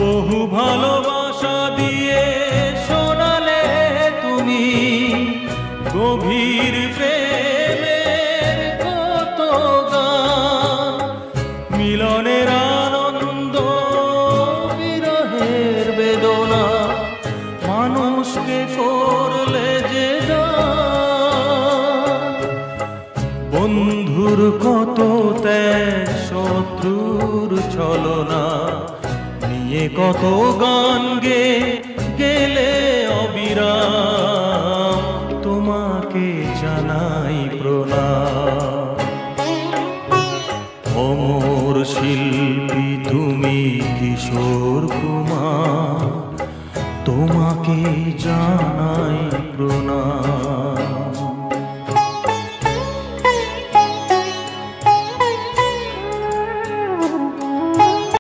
বহু ভালোবাসা দিয়ে শোনালে তুমি গভীর প্রেমের কত গান, মিলনের আনন্দ বিরহের বেদনা, মানুষকে করলে যে দান। বন্ধুর কত ত্যাগ, শত্রুর ছলনা নিয়ে কত গান গেলে অবিরাম, তোমাকে জানাই প্রণাম। অমর শিল্পী তুমি কিশোর কুমার, তোমাকে জানাই প্রণাম।